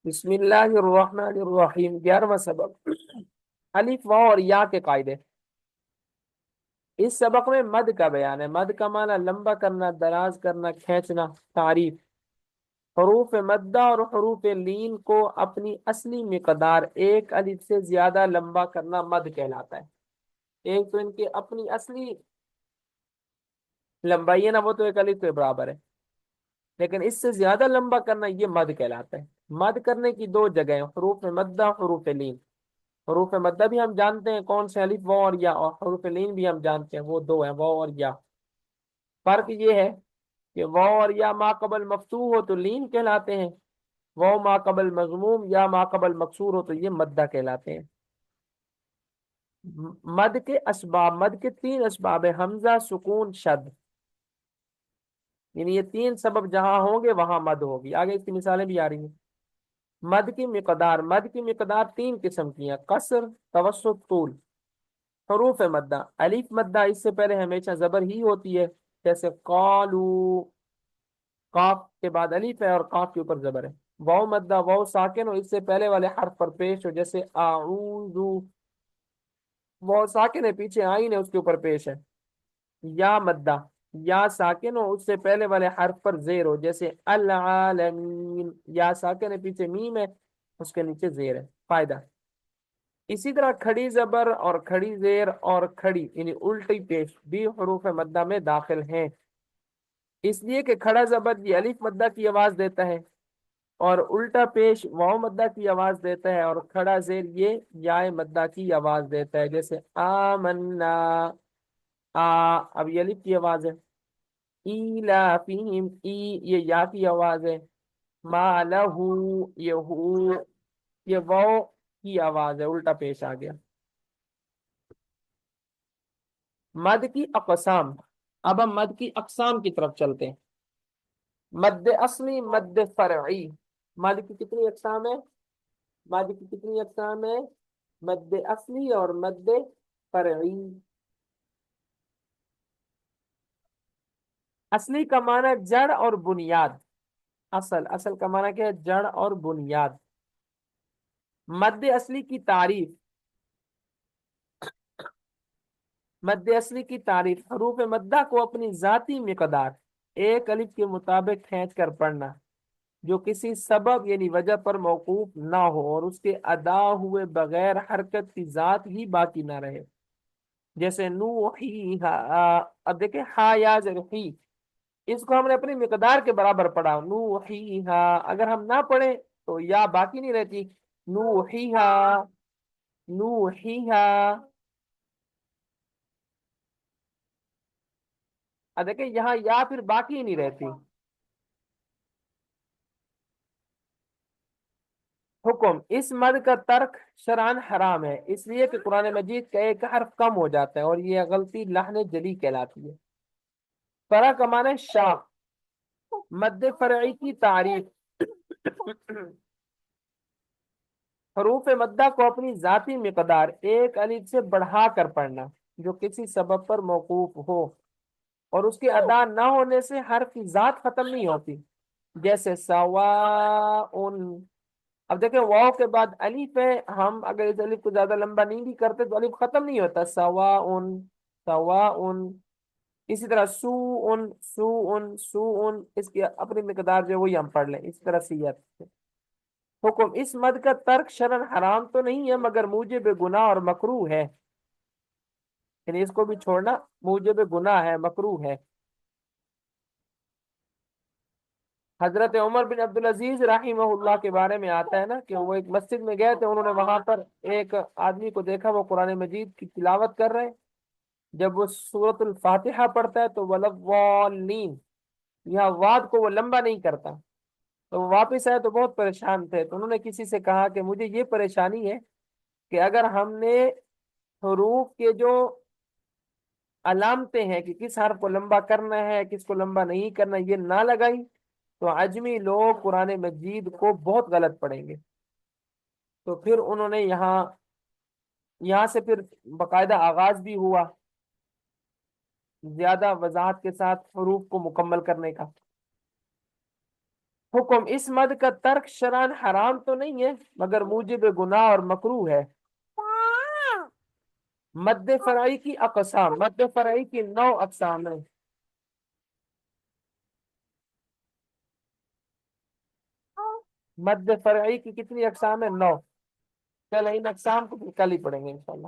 بسم اللہ الرحمن الرحیم، 11واں سبق، الف واو اور یا کے قاعدے۔ اس سبق میں مد کا بیان ہے۔ مد کا معنی لمبا کرنا، دراز کرنا، کھینچنا۔ تعریف: حروف مدہ اور حروف لین کو اپنی اصلی مقدار ایک الف سے زیادہ لمبا کرنا مد کہلاتا ہے۔ ایک تو ان کی اپنی اصلی لمبائی ہے نا، وہ تو ایک الف کے برابر ہے، لیکن اس سے زیادہ لمبا کرنا یہ مد کہلاتا ہے۔ مد کرنے کی دو جگہ ہیں، حروف مدہ، حروف لین۔ حروف مدہ بھی ہم جانتے ہیں کون سے، الف واو اور یا، اور حروف لین بھی ہم جانتے ہیں، وہ دو ہیں، واو اور یا۔ فرق یہ ہے کہ واو اور یا ما قبل مفتوح ہو تو لین کہلاتے ہیں، واو ما قبل مضموم یا ما قبل مکسور ہو تو یہ مدہ کہلاتے ہیں۔ مد کے اسباب، مد کے تین اسباب ہیں: حمزہ، سکون، شد۔ یعنی یہ تین سبب جہاں ہوں گے وہاں مد ہوگی۔ آگے اس کی مثالیں بھی آ رہی ہیں۔ مد کی مقدار، مد کی مقدار تین قسم کی ہیں: قصر، توسط، طول۔ حروف مدہ، الف مدہ اس سے پہلے ہمیشہ زبر ہی ہوتی ہے، جیسے قالو، قاف کے بعد الف ہے اور قاف کے اوپر زبر ہے۔ واو مدہ، واو ساکن اور اس سے پہلے والے حرف پر پیش ہو، جیسے اعوذ، واو ساکن ہے، پیچھے آئین ہے، اس کے اوپر پیش ہے۔ یا مدہ، یا ساکن ہو، اس سے پہلے والے حرف پر زیر ہو، جیسے العالمین، یا ساکن ہے، پیچھے میم ہے، اس کے نیچے زیر ہے۔ فائدہ: اسی طرح کھڑی زبر اور کھڑی زیر اور کھڑی یعنی الٹی پیش بھی حروف مدہ میں داخل ہیں، اس لیے کہ کھڑا زبر یہ الف مدہ کی آواز دیتا ہے، اور الٹا پیش واو مدہ کی آواز دیتا ہے، اور کھڑا زیر یہ یا مدہ کی آواز دیتا ہے، جیسے آمنا، آ، اب یہ الف کی آواز ہے۔ ایلافہم، ای، یہ یا کی آواز ہے۔ ما لہو، یہ ہو، یہ واو کی آواز ہے، الٹا پیش آ گیا۔ مد کی اقسام، اب ہم مد کی اقسام کی طرف چلتے ہیں۔ مد اصلی، مد فرعی۔ مد کی کتنی اقسام ہے؟ مد کی کتنی اقسام ہے؟ مد اصلی اور مد فرعی۔ اصلی کا معنی جڑ اور بنیاد، اصل، اصل کا معنی کیا ہے؟ جڑ اور بنیاد۔ مد اصلی کی تعریف، مد اصلی کی تعریف: حروف مدہ کو اپنی ذاتی مقدار ایک الف کے مطابق کھینچ کر پڑھنا، جو کسی سبب یعنی وجہ پر موقوف نہ ہو اور اس کے ادا ہوئے بغیر حرکت کی ذات ہی باقی نہ رہے، جیسے نوحیہا۔ اب دیکھیں ہا یا ہی، اس کو ہم نے اپنی مقدار کے برابر پڑھا، نوحیہا۔ اگر ہم نہ پڑھیں تو یا باقی نہیں رہتی، نوحیہا، نوحیہا۔ اب دیکھیں یہاں یا پھر باقی ہی نہیں رہتی۔ حکم: اس مد کا ترک شرعن حرام ہے، اس لیے کہ قرآن مجید کا ایک حرف کم ہو جاتا ہے اور یہ غلطی لحن جلی کہلاتی ہے۔ فرع کا معنی شاخ۔ مد فرعی کی تعریف: حروف مدہ کو اپنی ذاتی مقدار ایک الف سے بڑھا کر پڑھنا، جو کسی سبب پر موقوف ہو اور اس کے ادا نہ ہونے سے حرف کی ذات ختم نہیں ہوتی، جیسے سواء۔ اب دیکھیں واو کے بعد الف ہے، ہم اگر اس الف کو زیادہ لمبا نہیں بھی کرتے تو الف ختم نہیں ہوتا، سواء، سواء۔ اسی طرح سوء، سوء، سوء، اس کی اپنی مقدار جو ہے وہی ہم پڑھ لیں اس طرح سے ہے۔ حکم: اس مد کا ترک شرعن حرام تو نہیں ہے مگر موجب گناہ اور مکروہ ہے، یعنی اس کو بھی چھوڑنا موجب گناہ ہے، مکروہ ہے۔ حضرت عمر بن عبدالعزیز رحمہ اللہ کے بارے میں آتا ہے نا کہ وہ ایک مسجد میں گئے تھے، انہوں نے وہاں پر ایک آدمی کو دیکھا، وہ قرآن مجید کی تلاوت کر رہے ہیں۔ جب وہ سورۃ الفاتحہ پڑھتا ہے تو ولضالین، یہاں واد کو وہ لمبا نہیں کرتا، تو وہ واپس آئے تو بہت پریشان تھے، تو انہوں نے کسی سے کہا کہ مجھے یہ پریشانی ہے کہ اگر ہم نے حروف کے جو علامتیں ہیں کہ کس حرف کو لمبا کرنا ہے کس کو لمبا نہیں کرنا یہ نہ لگائی تو عجمی لوگ قرآن مجید کو بہت غلط پڑھیں گے۔ تو پھر انہوں نے یہاں سے پھر باقاعدہ آغاز بھی ہوا زیادہ وضاحت کے ساتھ حروف کو مکمل کرنے کا۔ حکم، اس مد کا ترک شرعن حرام تو نہیں ہے مگر موجب گناہ اور مکروہ ہے۔ مد فرعی کی اقسام، مد فرعی کی 9 اقسام ہیں۔ مد فرعی کی کتنی اقسام ہیں؟ 9۔ چلیں ان اقسام کو پھر کل ہی پڑھیں گے انشاءاللہ۔